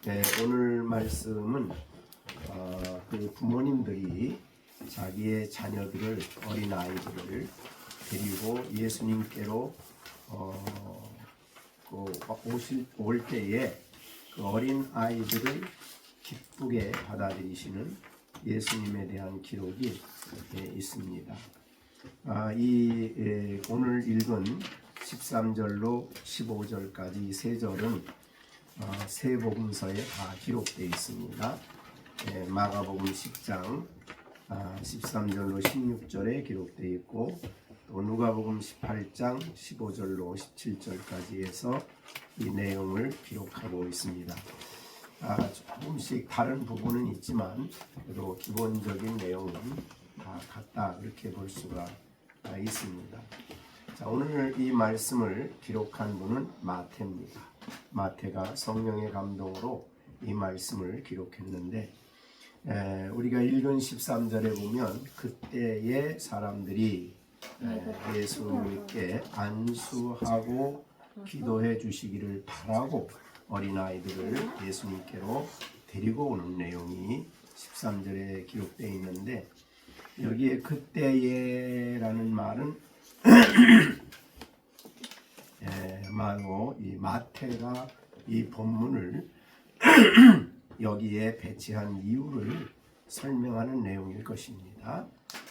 오늘 말씀은 그 부모님들이 자기의 자녀들을 어린 아이들을 데리고 예수님께로 올 때에 그 어린 아이들을 기쁘게 받아들이시는 예수님에 대한 기록이 있습니다. 오늘 읽은 13절로 15절까지 이 세 절은 세 복음서에 다 기록되어 있습니다. 마가복음 10장 13절로 16절에 기록되어 있고, 또 누가복음 18장 15절로 17절까지 해서 이 내용을 기록하고 있습니다. 조금씩 다른 부분은 있지만 그래도 기본적인 내용은 다 같다, 그렇게 볼 수가 있습니다. 자, 오늘 이 말씀을 기록한 분은 마태입니다. 마태가 성령의 감동으로 이 말씀을 기록했는데, 우리가 읽은 13절에 보면 그때의 사람들이 예수님께 안수하고 기도해 주시기를 바라고 어린아이들을 예수님께로 데리고 오는 내용이 13절에 기록되어 있는데, 여기에 그때에라는 말은 바로 이 마태가 이 본문을 여기에 배치한 이유를 설명하는 내용일 것입니다.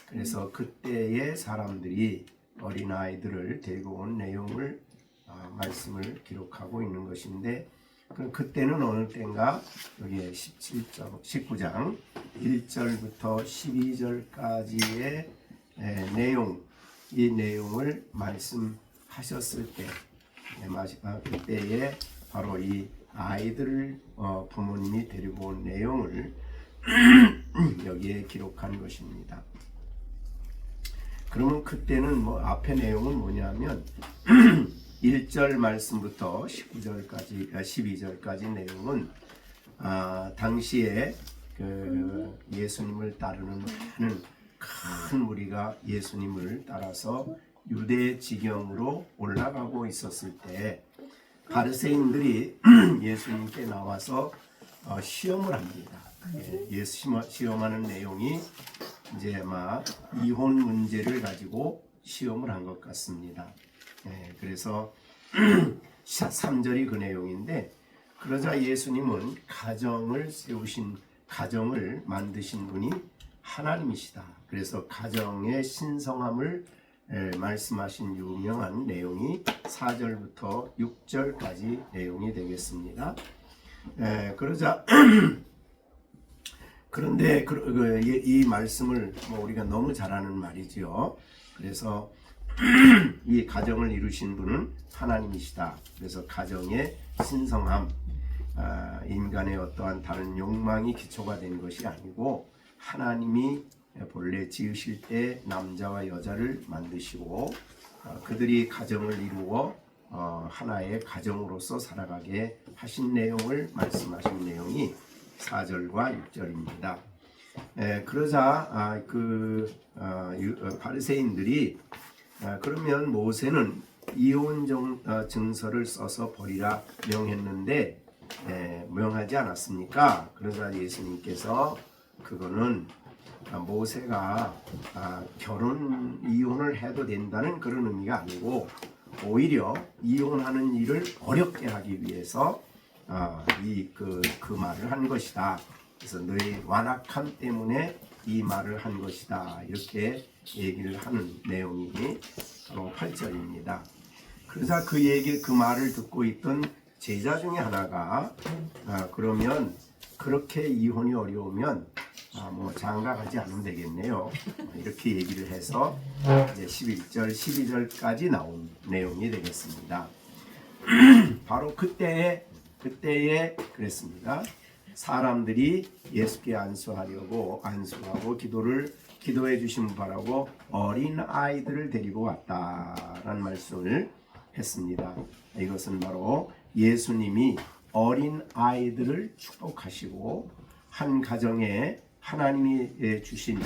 그래서 그때의 사람들이 어린아이들을 데리고 온 내용을 말씀을 기록하고 있는 것인데, 그때는 어느 때인가? 여기에 19장 1절부터 12절까지의 내용, 이 내용을 말씀하셨을 때, 그때에 바로 이 아이들을 부모님이 데리고 온 내용을 여기에 기록한 것입니다. 그러면 그때는 앞에 내용은 뭐냐면 1절 말씀부터 12절까지 내용은 당시에 그 예수님을 따르는 많은 큰 무리가 예수님을 따라서 유대 지경으로 올라가고 있었을 때 바리새인들이 예수님께 나와서 시험을 합니다. 시험하는 내용이 이제 아마 이혼 문제를 가지고 시험을 한 것 같습니다. 그래서 3절이 그 내용인데, 그러자 예수님은 가정을 만드신 분이 하나님이시다. 그래서 가정의 신성함을 말씀하신 유명한 내용이 4절부터 6절까지 내용이 되겠습니다. 그러자 그런데 이 말씀을 우리가 너무 잘 아는 말이죠. 그래서 이 가정을 이루신 분은 하나님이시다. 그래서 가정의 신성함, 인간의 어떠한 다른 욕망이 기초가 된 것이 아니고, 하나님이 본래 지으실 때 남자와 여자를 만드시고 그들이 가정을 이루어 하나의 가정으로서 살아가게 하신 내용을 말씀하신 내용이 4절과 6절입니다. 그러자 바리새인들이 그러면 모세는 이혼 증서를 써서 버리라 명했는데 명하지 않았습니까? 그러자 예수님께서 그거는 모세가 이혼을 해도 된다는 그런 의미가 아니고, 오히려 이혼하는 일을 어렵게 하기 위해서 그 말을 한 것이다. 그래서 너희 완악함 때문에 이 말을 한 것이다, 이렇게 얘기를 하는 내용이 바로 8절입니다. 그래서 그 말을 듣고 있던 제자 중에 하나가 그러면 그렇게 이혼이 어려우면 장가 가지 않으면 되겠네요, 이렇게 얘기를 해서 이제 11절 12절까지 나온 내용이 되겠습니다. 바로 그때에 그랬습니다. 사람들이 예수께 안수하고 기도해 주시면 바라고 어린 아이들을 데리고 왔다라는 말씀을 했습니다. 이것은 바로 예수님이 어린 아이들을 축복하시고 한 가정에 하나님이 주신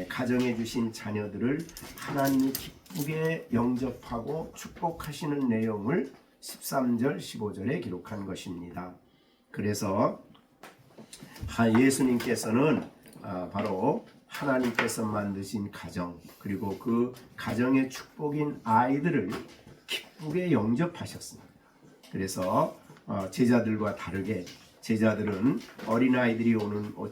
가정에 주신 자녀들을 하나님이 기쁘게 영접하고 축복하시는 내용을 13절 15절에 기록한 것입니다. 그래서 예수님께서는 바로 하나님께서 만드신 가정, 그리고 그 가정의 축복인 아이들을 기쁘게 영접하셨습니다. 그래서 제자들과 다르게 제자들은 어린아이들이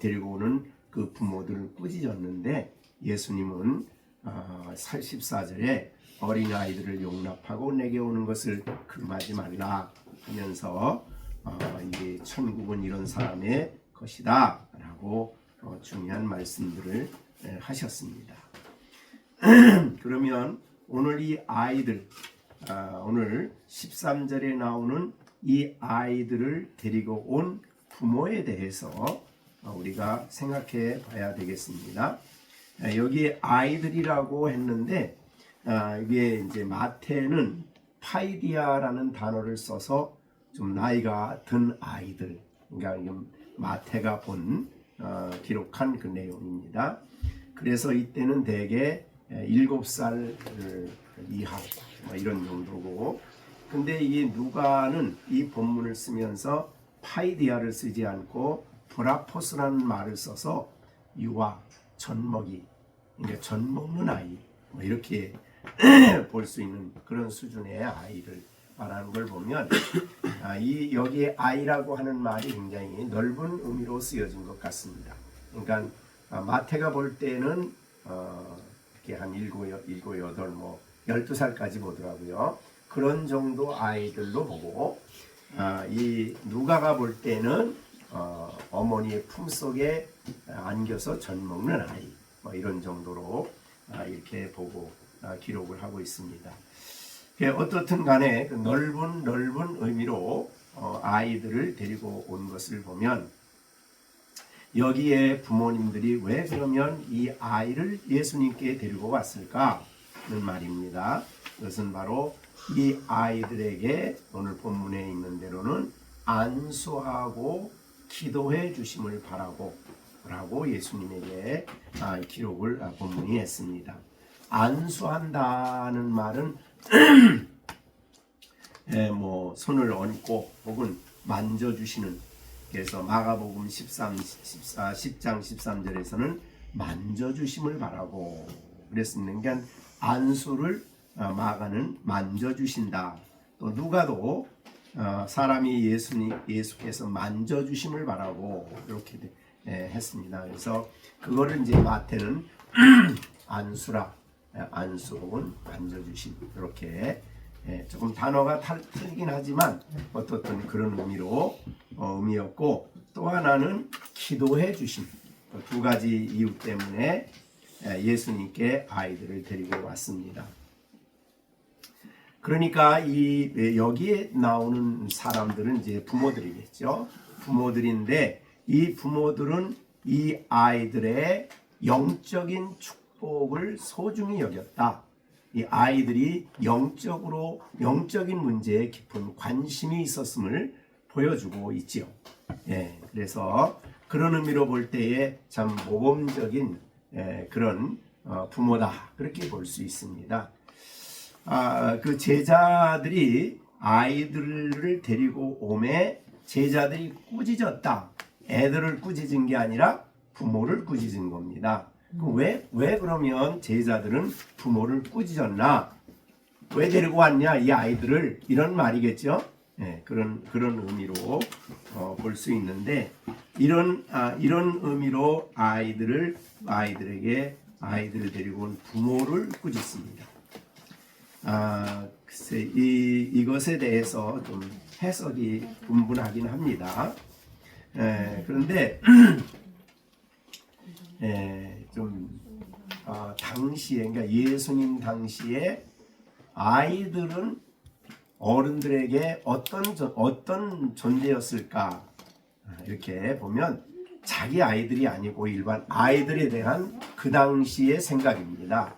데리고 오는 그 부모들을 꾸짖었는데, 예수님은 14절에 어린아이들을 용납하고 내게 오는 것을 금하지 말라 하면서 이게 천국은 이런 사람의 것이다 라고 중요한 말씀들을 하셨습니다. 그러면 오늘 이 아이들, 오늘 13절에 나오는 이 아이들을 데리고 온 부모에 대해서 우리가 생각해 봐야 되겠습니다. 여기 아이들이라고 했는데, 이게 이제 마태는 파이디아라는 단어를 써서 좀 나이가 든 아이들, 그러니까 마태가 기록한 그 내용입니다. 그래서 이때는 대개 7살 이하 이런 정도고, 근데 이 누가는 이 본문을 쓰면서 파이디아를 쓰지 않고 브라포스라는 말을 써서 유아, 젖먹이, 그러니까 젖먹는 아이 이렇게 볼 수 있는 그런 수준의 아이를 말하는 걸 보면, 여기에 아이라고 하는 말이 굉장히 넓은 의미로 쓰여진 것 같습니다. 그러니까 마태가 볼 때는 이렇게 한 7, 8, 12살까지 보더라고요. 그런 정도 아이들로 보고, 이 누가가 볼 때는 어머니의 품속에 안겨서 젖먹는 아이 이런 정도로 이렇게 보고 기록을 하고 있습니다. 어떻든 간에 그 넓은 의미로 아이들을 데리고 온 것을 보면, 여기에 부모님들이 왜 그러면 이 아이를 예수님께 데리고 왔을까 하는 말입니다. 그것은 바로 이 아이들에게 오늘 본문에 있는 대로는 안수하고 기도해 주심을 바라고 라고 예수님에게 기록을 본문이 했습니다. 안수한다는 말은 손을 얹고 혹은 만져주시는, 그래서 마가복음 10장 13절에서는 만져주심을 바라고 그랬습니다. 그러니까 안수를 마가는 만져주신다. 또 누가도 사람이 예수께서 만져주심을 바라고 이렇게 했습니다. 그래서 그거를 이제 마태는 안수라, 안수 혹은 만져주심, 이렇게 조금 단어가 틀리긴 하지만 어떻든 그런 의미였고, 또 하나는 기도해 주심, 두 가지 이유 때문에 예수님께 아이들을 데리고 왔습니다. 그러니까 여기에 나오는 사람들은 이제 부모들이겠죠. 부모들인데, 이 부모들은 이 아이들의 영적인 축복을 소중히 여겼다. 이 아이들이 영적인 문제에 깊은 관심이 있었음을 보여주고 있지요. 그래서 그런 의미로 볼 때에 참 모범적인 그런 부모다, 그렇게 볼 수 있습니다. 그 제자들이 아이들을 데리고 오매 제자들이 꾸짖었다. 애들을 꾸짖은 게 아니라 부모를 꾸짖은 겁니다. 왜 그러면 제자들은 부모를 꾸짖었나? 왜 데리고 왔냐 이 아이들을, 이런 말이겠죠. 그런 의미로 볼 수 있는데, 이런 의미로 아이들을 데리고 온 부모를 꾸짖습니다. 글쎄 이것에 대해서 좀 해석이 분분하긴 합니다. 그런데 당시에, 그러니까 예수님 당시에 아이들은 어른들에게 어떤 존재였을까? 이렇게 보면 자기 아이들이 아니고 일반 아이들에 대한 그 당시의 생각입니다.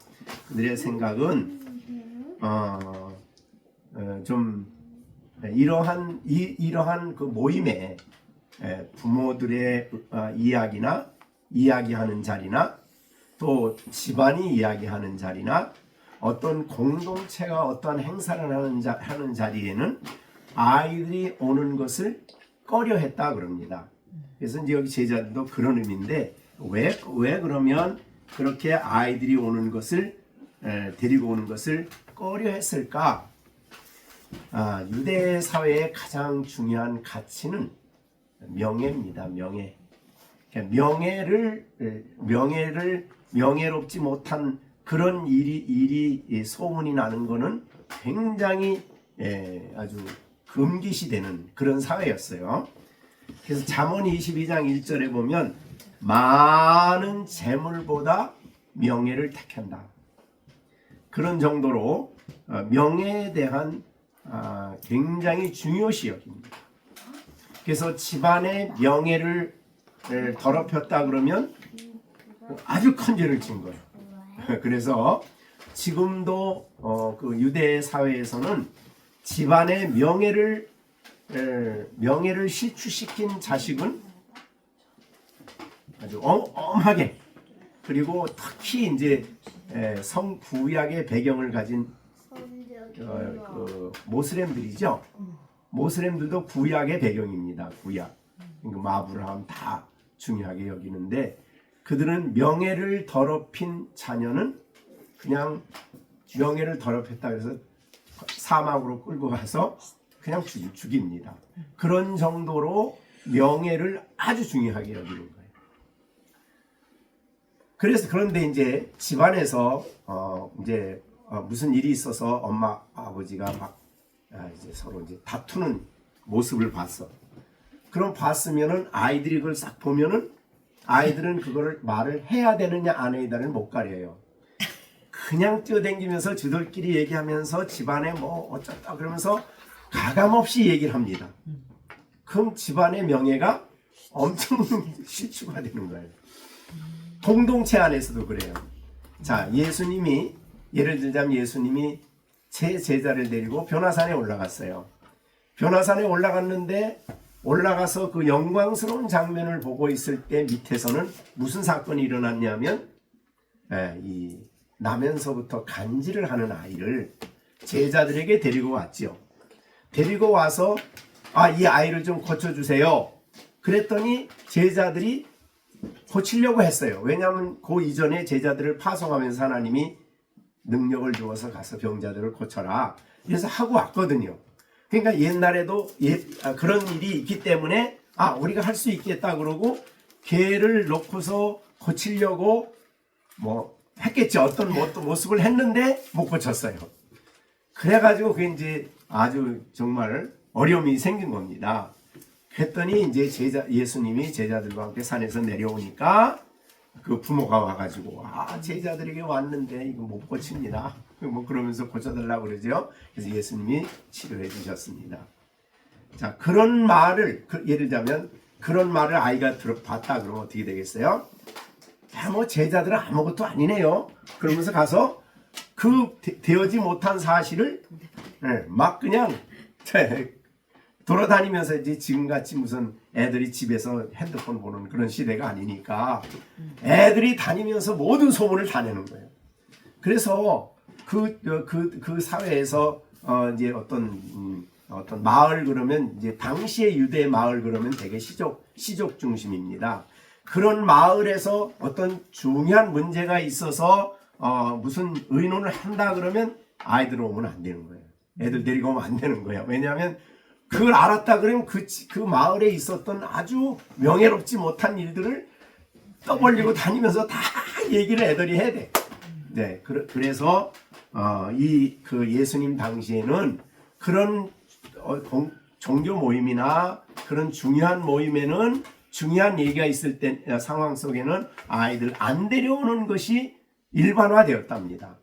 그들의 생각은 좀 이러한 그 모임에 부모들의 이야기하는 자리나 또 집안이 이야기하는 자리나 어떤 공동체가 어떤 행사를 하는 자리에는 아이들이 오는 것을 꺼려했다 그럽니다. 그래서 이제 여기 제자들도 그런 의미인데 왜 그러면 그렇게 아이들이 오는 것을 데리고 오는 것을 꺼려했을까? 유대 사회의 가장 중요한 가치는 명예입니다. 명예. 명예롭지 못한 그런 일이 소문이 나는 것은 굉장히 아주 금기시되는 그런 사회였어요. 그래서 잠언 22장 1절에 보면 많은 재물보다 명예를 택한다. 그런 정도로 명예에 대한 굉장히 중요시 여깁니다. 그래서 집안의 명예를 더럽혔다 그러면 아주 큰 죄를 진 거예요. 그래서 지금도 그 유대 사회에서는 집안의 명예를 실추시킨 자식은 아주 엄하게, 그리고 특히 이제 성구약의 배경을 가진 그 모슬렘들이죠. 모슬렘들도 구약의 배경입니다. 구약. 그러니까 아브라함 다 중요하게 여기는데 그들은 명예를 더럽힌 자녀는 그냥 명예를 더럽혔다 그래서 사막으로 끌고 가서 그냥 죽입니다. 그런 정도로 명예를 아주 중요하게 여기는 거예요. 그런데 이제 집안에서 무슨 일이 있어서 엄마 아버지가 막 이제 서로 이제 다투는 모습을 봤어. 그럼 봤으면은 아이들이 그걸 싹 보면은 아이들은 그거를 말을 해야 되느냐 안 해야 되느냐를 못 가려요. 그냥 뛰어다니면서 저들끼리 얘기하면서 집안에 뭐 어쩌다 그러면서 가감없이 얘기를 합니다. 그럼 집안의 명예가 엄청 실추가 되는 거예요. 공동체 안에서도 그래요. 자, 예를 들자면 예수님이 제 제자를 데리고 변화산에 올라갔어요. 변화산에 올라갔는데 올라가서 그 영광스러운 장면을 보고 있을 때 밑에서는 무슨 사건이 일어났냐면 이 나면서부터 간질을 하는 아이를 제자들에게 데리고 왔죠. 데리고 와서 이 아이를 좀 고쳐주세요. 그랬더니 제자들이 고치려고 했어요. 왜냐하면 그 이전에 제자들을 파송하면서 하나님이 능력을 주어서 가서 병자들을 고쳐라. 그래서 하고 왔거든요. 그러니까 옛날에도 그런 일이 있기 때문에 우리가 할 수 있겠다 그러고 걔를 놓고서 고치려고 뭐 했겠죠. 어떤 모습을 했는데 못 고쳤어요. 그래가지고 그게 이제 아주 정말 어려움이 생긴 겁니다. 그랬더니 이제 예수님이 제자들과 함께 산에서 내려오니까 그 부모가 와가지고 제자들에게 왔는데 이거 못 고칩니다. 뭐 그러면서 고쳐달라고 그러죠. 그래서 예수님이 치료해 주셨습니다. 자, 그런 말을 예를 들자면 그런 말을 아이가 봤다 그러면 어떻게 되겠어요? 뭐 제자들은 아무것도 아니네요. 그러면서 가서 그 되어지 못한 사실을 막 그냥 돌아다니면서 이제 지금같이 무슨 애들이 집에서 핸드폰 보는 그런 시대가 아니니까 애들이 다니면서 모든 소문을 다 내는 거예요. 그래서 그 사회에서 이제 어떤 마을 그러면 이제 당시의 유대 마을 그러면 되게 시족 중심입니다. 그런 마을에서 어떤 중요한 문제가 있어서 무슨 의논을 한다 그러면 아이들 오면 안 되는 거예요. 애들 데리고 오면 안 되는 거예요. 왜냐하면 그걸 알았다 그러면 그 마을에 있었던 아주 명예롭지 못한 일들을 떠벌리고 다니면서 다 얘기를 애들이 해야 돼. 네, 그래서 그 예수님 당시에는 그런 종교 모임이나 그런 중요한 모임에는 중요한 얘기가 있을 때 상황 속에는 아이들 안 데려오는 것이 일반화되었답니다.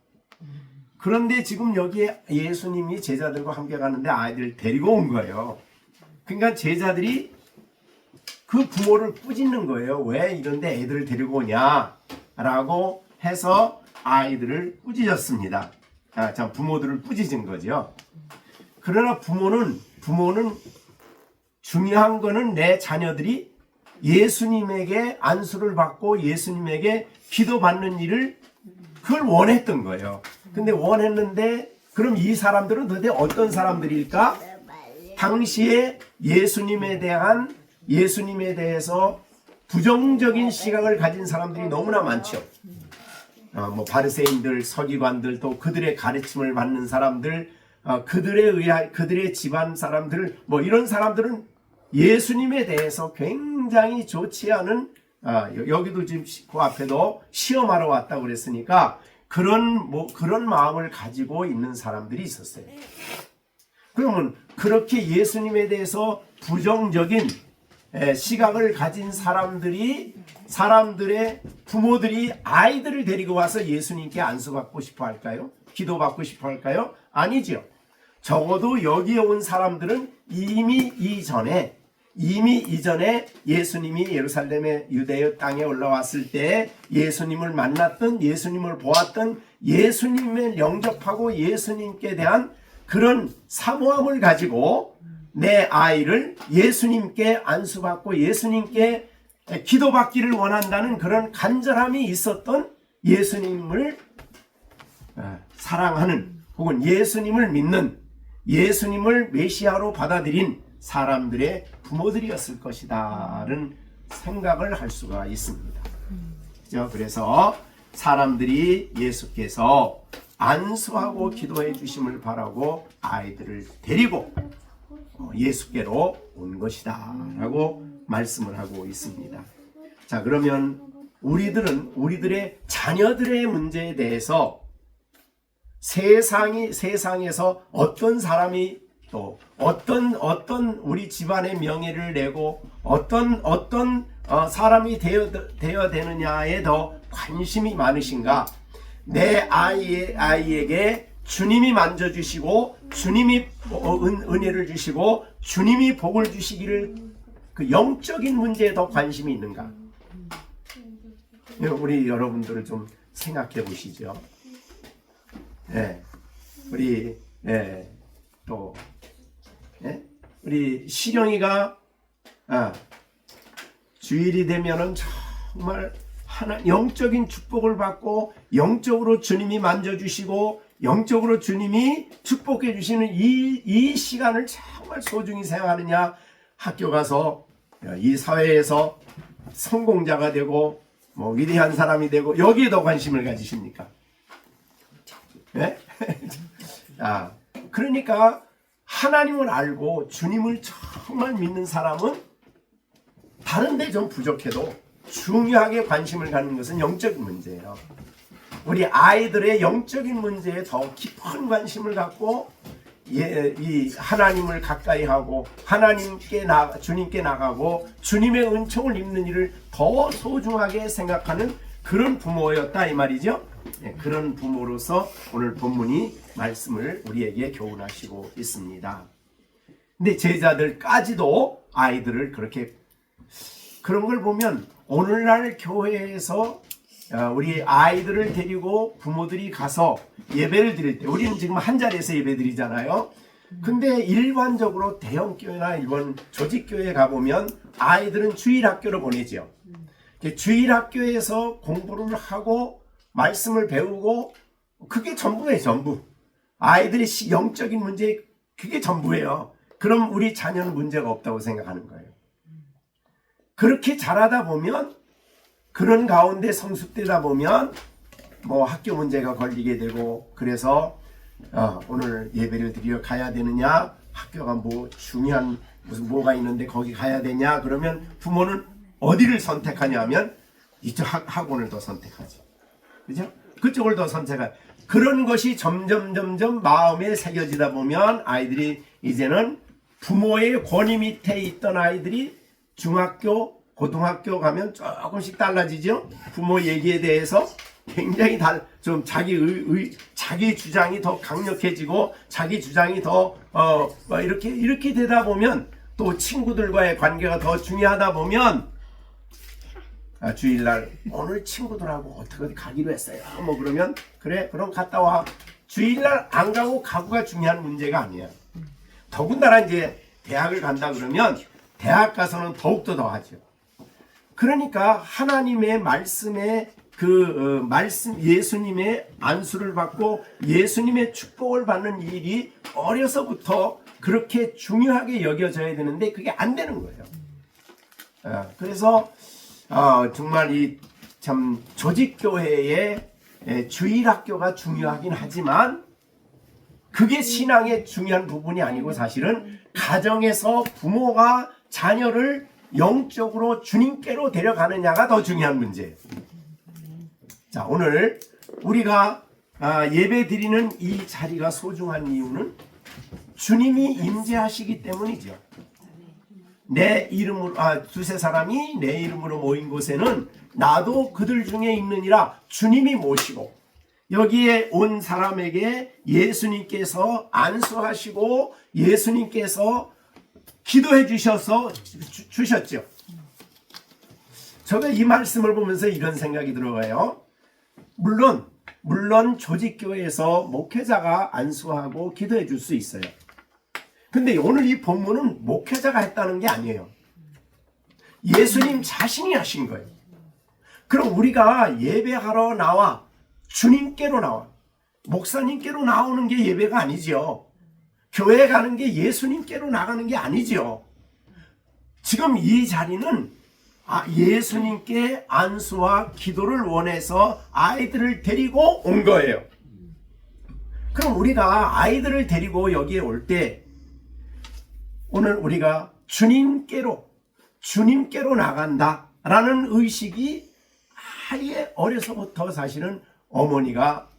그런데 지금 여기에 예수님이 제자들과 함께 가는데 아이들을 데리고 온 거예요. 그러니까 제자들이 그 부모를 꾸짖는 거예요. 왜 이런데 애들을 데리고 오냐라고 해서 아이들을 꾸짖었습니다. 부모들을 꾸짖은 거죠. 그러나 부모는 중요한 거는 내 자녀들이 예수님에게 안수를 받고 예수님에게 기도받는 일을 그걸 원했던 거예요. 근데 원했는데 그럼 이 사람들은 도대체 어떤 사람들일까? 당시에 예수님에 대해서 부정적인 시각을 가진 사람들이 너무나 많죠. 뭐 바리새인들, 서기관들, 또 그들의 가르침을 받는 사람들, 그들의 집안 사람들, 뭐 이런 사람들은 예수님에 대해서 굉장히 좋지 않은, 여기도 지금 그 앞에도 시험하러 왔다고 그랬으니까 그런 마음을 가지고 있는 사람들이 있었어요. 그러면 그렇게 예수님에 대해서 부정적인 시각을 가진 사람들의 부모들이 아이들을 데리고 와서 예수님께 안수받고 싶어 할까요? 기도받고 싶어 할까요? 아니죠. 적어도 여기에 온 사람들은 이미 이전에 예수님이 예루살렘의 유대의 땅에 올라왔을 때 예수님을 만났던, 예수님을 보았던, 예수님을 영접하고 예수님께 대한 그런 사모함을 가지고 내 아이를 예수님께 안수받고 예수님께 기도받기를 원한다는 그런 간절함이 있었던, 예수님을 사랑하는 혹은 예수님을 믿는, 예수님을 메시아로 받아들인 사람들의 부모들이었을 것이다라는 생각을 할 수가 있습니다. 그죠? 그래서 사람들이 예수께서 안수하고 기도해 주심을 바라고 아이들을 데리고 예수께로 온 것이다 라고 말씀을 하고 있습니다. 자, 그러면 우리들의 자녀들의 문제에 대해서 세상에서 어떤 사람이 또 어떤 우리 집안의 명예를 내고 어떤 사람이 되어야 되느냐에 더 관심이 많으신가? 내 아이에게 주님이 만져주시고 주님이 은혜를 주시고 주님이 복을 주시기를, 그 영적인 문제에 더 관심이 있는가? 우리 여러분들을 좀 생각해 보시죠. 우리 시령이가 주일이 되면은 정말 영적인 축복을 받고 영적으로 주님이 만져주시고 영적으로 주님이 축복해 주시는 이 시간을 정말 소중히 생각하느냐? 학교 가서 이 사회에서 성공자가 되고 뭐 위대한 사람이 되고 여기에 더 관심을 가지십니까? 네? 그러니까 하나님을 알고 주님을 정말 믿는 사람은 다른데 좀 부족해도 중요하게 관심을 갖는 것은 영적인 문제예요. 우리 아이들의 영적인 문제에 더 깊은 관심을 갖고 이 하나님을 가까이 하고 주님께 나가고 주님의 은총을 입는 일을 더 소중하게 생각하는 그런 부모였다 이 말이죠. 그런 부모로서 오늘 본문이 말씀을 우리에게 교훈하시고 있습니다. 근데 제자들까지도 아이들을 그런 걸 보면 오늘날 교회에서 우리 아이들을 데리고 부모들이 가서 예배를 드릴 때, 우리는 지금 한 자리에서 예배 드리잖아요. 근데 일반적으로 대형교회나 일본 조직교회에 가보면 아이들은 주일학교로 보내죠. 주일학교에서 공부를 하고 말씀을 배우고 그게 전부예요. 전부. 아이들의 영적인 문제, 그게 전부예요. 그럼 우리 자녀는 문제가 없다고 생각하는 거예요. 그렇게 자라다 보면, 그런 가운데 성숙되다 보면 뭐 학교 문제가 걸리게 되고, 그래서 오늘 예배를 드리러 가야 되느냐, 학교가 뭐 중요한 뭐가 있는데 거기 가야 되냐, 그러면 부모는 어디를 선택하냐 하면 이쪽 학원을 더 선택하지. 그죠? 그쪽을 더 선택하지. 그런 것이 점점 마음에 새겨지다 보면 아이들이 이제는 부모의 권위 밑에 있던 아이들이 중학교, 고등학교 가면 조금씩 달라지죠. 부모 얘기에 대해서 굉장히 좀 자기 주장이 더 강력해지고 자기 주장이 더 이렇게 되다 보면, 또 친구들과의 관계가 더 중요하다 보면 주일날 오늘 친구들하고 어디 가기로 했어요. 뭐 그러면 그래 그럼 갔다 와. 주일날 안 가고가 중요한 문제가 아니야. 더군다나 이제 대학을 간다 그러면 대학 가서는 더욱더 더 하죠. 그러니까 하나님의 말씀에 말씀 예수님의 안수를 받고 예수님의 축복을 받는 일이 어려서부터 그렇게 중요하게 여겨져야 되는데 그게 안 되는 거예요. 그래서 정말 이 참 조직교회의 주일학교가 중요하긴 하지만 그게 신앙의 중요한 부분이 아니고 사실은 가정에서 부모가 자녀를 영적으로 주님께로 데려가느냐가 더 중요한 문제예요. 자, 오늘 우리가 예배 드리는 이 자리가 소중한 이유는 주님이 임재하시기 때문이죠. 내 이름으로 두세 사람이 내 이름으로 모인 곳에는 나도 그들 중에 있느니라 주님이 모시고 여기에 온 사람에게 예수님께서 안수하시고 예수님께서 기도해 주셔서 주셨죠. 제가 이 말씀을 보면서 이런 생각이 들어가요. 물론 조직교회에서 목회자가 안수하고 기도해 줄 수 있어요. 근데 오늘 이 본문은 목회자가 했다는 게 아니에요. 예수님 자신이 하신 거예요. 그럼 우리가 예배하러 나와 주님께로 나와 목사님께로 나오는 게 예배가 아니지요. 교회 가는 게 예수님께로 나가는 게 아니지요. 지금 이 자리는 예수님께 안수와 기도를 원해서 아이들을 데리고 온 거예요. 그럼 우리가 아이들을 데리고 여기에 올 때 오늘 우리가 주님께로 나간다라는 의식이 아예 어려서부터 사실은 어머니가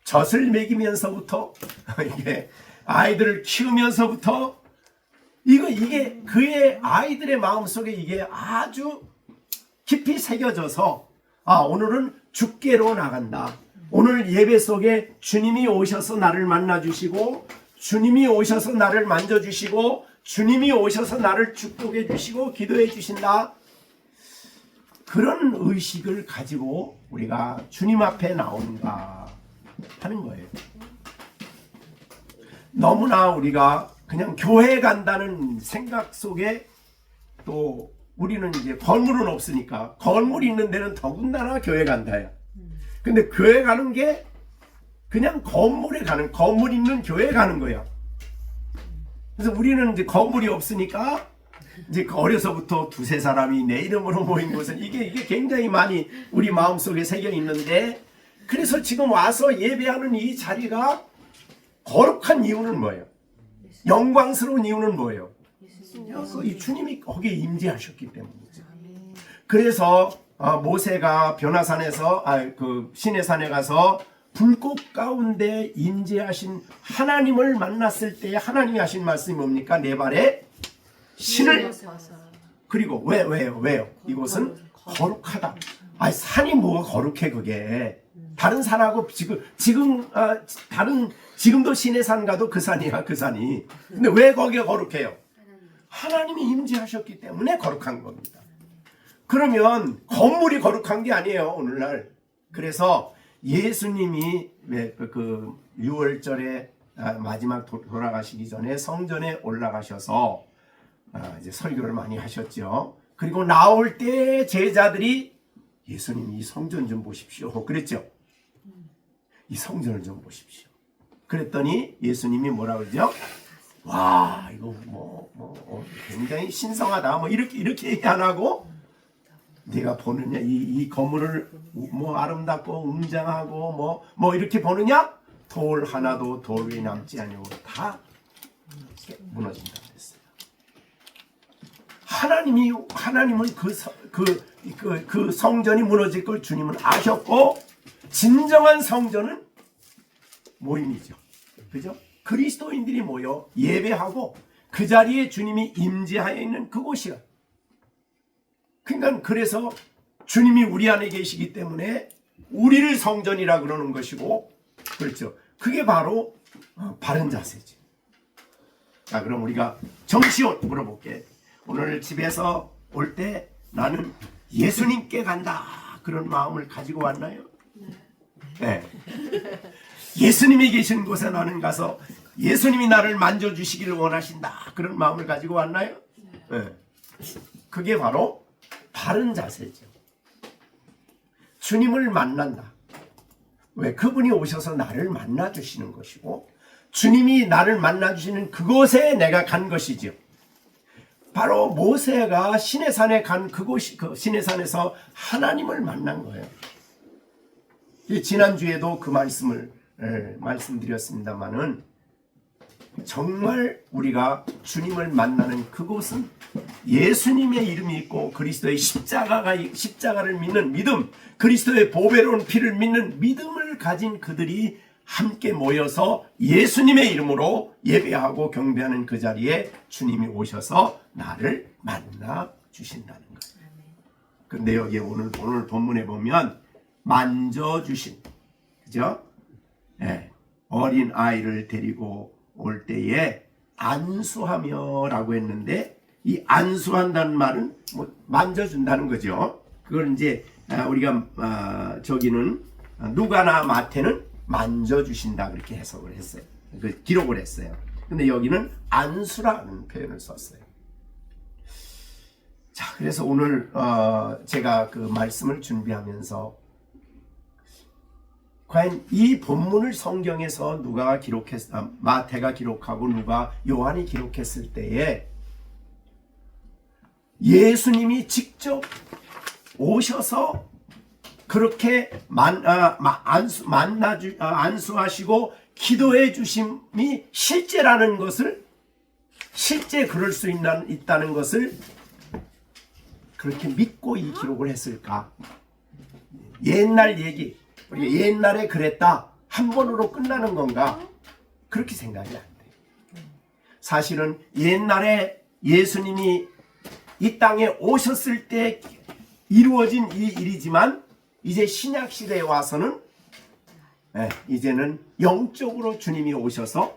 젖을 먹이면서부터 이게 아이들을 키우면서부터 이게 그의 아이들의 마음속에 이게 아주 깊이 새겨져서 오늘은 주께로 나간다. 오늘 예배 속에 주님이 오셔서 나를 만나주시고 주님이 오셔서 나를 만져주시고 주님이 오셔서 나를 축복해 주시고 기도해 주신다. 그런 의식을 가지고 우리가 주님 앞에 나오는가 하는 거예요. 너무나 우리가 그냥 교회 간다는 생각 속에 또 우리는 이제 건물은 없으니까 건물이 있는 데는 더군다나 교회 간다야. 근데 교회 가는 게 그냥 건물 있는 교회 가는 거야. 그래서 우리는 이제 건물이 없으니까 이제 어려서부터 두세 사람이 내 이름으로 모인 곳은 이게 굉장히 많이 우리 마음속에 새겨 있는데 그래서 지금 와서 예배하는 이 자리가 거룩한 이유는 뭐예요? 영광스러운 이유는 뭐예요? 이 주님이 거기에 임재하셨기 때문이죠. 그래서 모세가 변화산에서 시내산에 가서 불꽃 가운데 임재하신 하나님을 만났을 때 하나님이 하신 말씀이 뭡니까? 내 발에 신을 그리고 왜요? 이곳은 거룩하다. 산이 뭐가 거룩해 그게. 다른 산하고 지금도 시내산 가도 그 산이야 그 산이. 근데 왜 거기가 거룩해요? 하나님이 임재하셨기 때문에 거룩한 겁니다. 그러면 건물이 거룩한 게 아니에요 오늘날. 그래서 예수님이 그 6월절에 마지막 돌아가시기 전에 성전에 올라가셔서 이제 설교를 많이 하셨죠. 그리고 나올 때 제자들이 예수님 이 성전 좀 보십시오 그랬죠. 이 성전을 좀 보십시오. 그랬더니 예수님이 뭐라 그러죠? 와 이거 굉장히 신성하다 이렇게 얘기 안 하고 네가 보느냐 이 건물을 아름답고 웅장하고 이렇게 보느냐 돌 하나도 돌 위에 남지 아니고 다 무너진다 그랬어요. 하나님은 그 성전이 무너질 걸 주님은 아셨고 진정한 성전은 모임이죠. 그죠? 그리스도인들이 모여 예배하고 그 자리에 주님이 임재하여 있는 그곳이야. 그러니까 그래서 주님이 우리 안에 계시기 때문에 우리를 성전이라 그러는 것이고 그렇죠. 그게 바로 바른 자세지. 자, 그럼 우리가 정시온 물어볼게. 오늘 집에서 올 때 나는 예수님께 간다 그런 마음을 가지고 왔나요? 네. 예수님이 계신 곳에 나는 가서 예수님이 나를 만져주시기를 원하신다 그런 마음을 가지고 왔나요? 네. 그게 바로 바른 자세죠. 주님을 만난다. 왜? 그분이 오셔서 나를 만나 주시는 것이고 주님이 나를 만나 주시는 그곳에 내가 간 것이지요. 바로 모세가 시내산에 간 그곳이 그 시내산에서 하나님을 만난 거예요. 지난주에도 그 말씀을 말씀드렸습니다만은 정말 우리가 주님을 만나는 그곳은 예수님의 이름이 있고 그리스도의 십자가를 믿는 믿음, 그리스도의 보배로운 피를 믿는 믿음을 가진 그들이 함께 모여서 예수님의 이름으로 예배하고 경배하는 그 자리에 주님이 오셔서 나를 만나 주신다는 거예요. 근데 여기 오늘 본문에 보면 만져주신, 그죠? 네, 어린 아이를 데리고 올 때에 안수하며 라고 했는데 이 안수한다는 말은 뭐 만져준다는 거죠. 그걸 이제 우리가 저기는 누가나 마태는 만져주신다 그렇게 해석을 했어요. 그 기록을 했어요. 근데 여기는 안수라는 표현을 썼어요. 자, 그래서 오늘 제가 그 말씀을 준비하면서 과연 이 본문을 성경에서 마태가 기록하고 누가 요한이 기록했을 때에 예수님이 직접 오셔서 그렇게 안수하시고 기도해 주심이 실제라는 것을, 실제 그럴 수 있다는 것을 그렇게 믿고 이 기록을 했을까? 옛날 얘기, 우리가 옛날에 그랬다 한 번으로 끝나는 건가? 그렇게 생각이 안 돼요. 사실은 옛날에 예수님이 이 땅에 오셨을 때 이루어진 이 일이지만 이제 신약 시대에 와서는 이제는 영적으로 주님이 오셔서,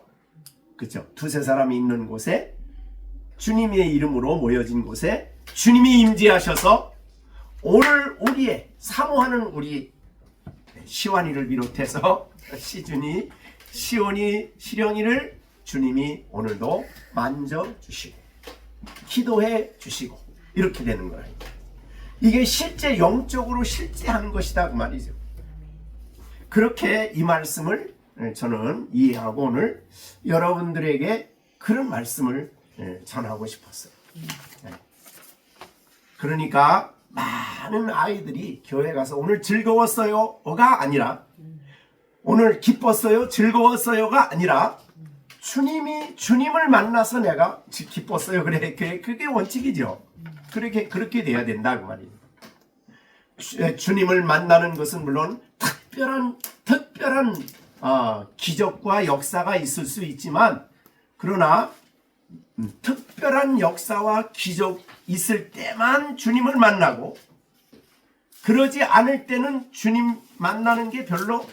그렇죠? 두세 사람이 있는 곳에 주님의 이름으로 모여진 곳에 주님이 임재하셔서 오늘 우리의 사모하는 우리 시완이를 비롯해서 시준이, 시온이, 시령이를 주님이 오늘도 만져주시고 기도해 주시고 이렇게 되는 거예요. 이게 실제 영적으로 실제한 것이다 그 말이죠. 그렇게 이 말씀을 저는 이해하고 오늘 여러분들에게 그런 말씀을 전하고 싶었어요. 그러니까 많은 아이들이 교회 가서 오늘 즐거웠어요가 아니라, 오늘 기뻤어요, 즐거웠어요가 아니라 주님을 만나서 내가 기뻤어요. 그래, 그게 원칙이죠. 그렇게 돼야 된다 그 말이에요. 주님을 만나는 것은 물론 특별한 기적과 역사가 있을 수 있지만, 그러나 특별한 역사와 기적 있을 때만 주님을 만나고, 그러지 않을 때는 주님 만나는 게 별로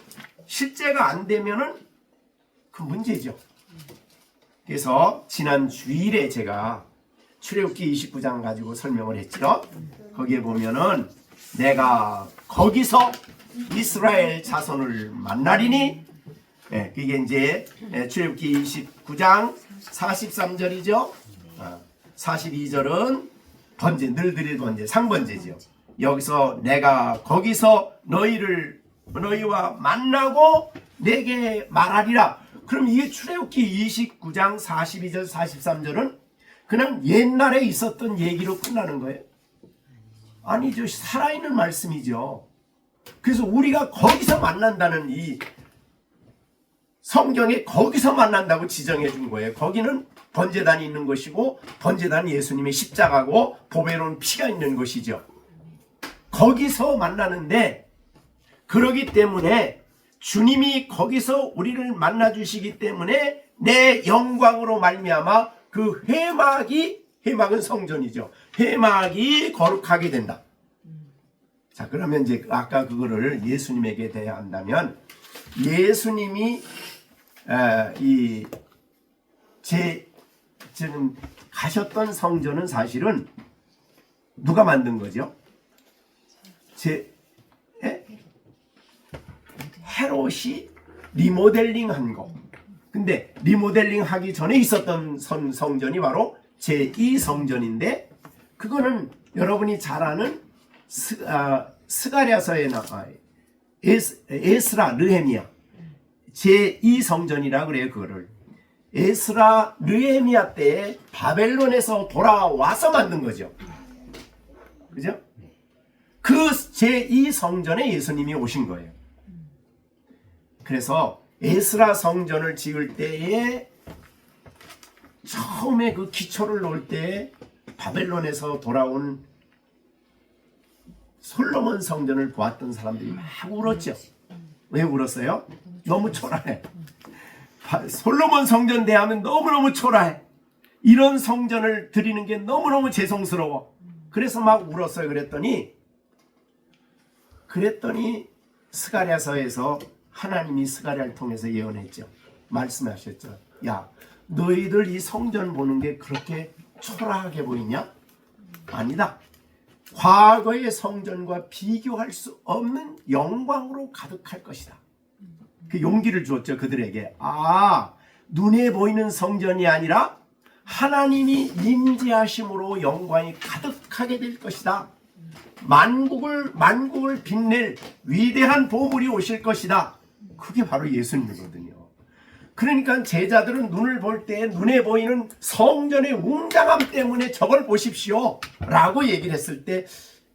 실제가 안 되면은 그 문제죠. 그래서 지난 주일에 제가 출애굽기 29장 가지고 설명을 했죠. 거기에 보면은 내가 거기서 이스라엘 자손을 만나리니, 그게 이제 출애굽기 29장 43절이죠. 42절은 번제, 늘 드릴 번제, 상번제죠. 여기서 내가 거기서 너희와 만나고 내게 말하리라. 그럼 이게 출애굽기 29장 42절 43절은 그냥 옛날에 있었던 얘기로 끝나는 거예요? 아니죠. 살아있는 말씀이죠. 그래서 우리가 거기서 만난다는 이 성경에 거기서 만난다고 지정해 준 거예요. 거기는 번제단이 있는 것이고, 번제단은 예수님의 십자가고 보배로운 피가 있는 것이죠. 거기서 만나는데, 그러기 때문에 주님이 거기서 우리를 만나 주시기 때문에 내 영광으로 말미암아 그 회막은 성전이죠. 회막이 거룩하게 된다. 자, 그러면 이제 아까 그거를 예수님에게 대해야 한다면, 예수님이 지금 가셨던 성전은 사실은 누가 만든 거죠? 헤롯이 리모델링 거. 근데 리모델링 하기 전에 있었던 성전이 바로 제2성전인데, 그거는 여러분이 잘 아는 스가랴서에 나와 에스라 느헤미야 제2성전이라 그래요. 그거를 에스라 느헤미야 때에 바벨론에서 돌아와서 만든 거죠. 그죠? 그 제2성전에 예수님이 오신 거예요. 그래서 에스라 성전을 지을 때에 처음에 그 기초를 놓을 때 바벨론에서 돌아온 솔로몬 성전을 보았던 사람들이 막 울었죠. 왜 울었어요? 너무 초라해. 솔로몬 성전 대하면 너무너무 초라해. 이런 성전을 드리는 게 너무너무 죄송스러워. 그래서 막 울었어요. 그랬더니 스가랴서에서 하나님이 스가랴를 통해서 예언했죠. 말씀하셨죠. 야, 너희들 이 성전 보는 게 그렇게 초라하게 보이냐? 아니다. 과거의 성전과 비교할 수 없는 영광으로 가득할 것이다. 그 용기를 주었죠. 그들에게. 눈에 보이는 성전이 아니라 하나님이 임재하심으로 영광이 가득하게 될 것이다. 만국을 빛낼 위대한 보물이 오실 것이다. 그게 바로 예수님이거든요. 그러니까 제자들은 눈을 볼 때 눈에 보이는 성전의 웅장함 때문에 저걸 보십시오 라고 얘기를 했을 때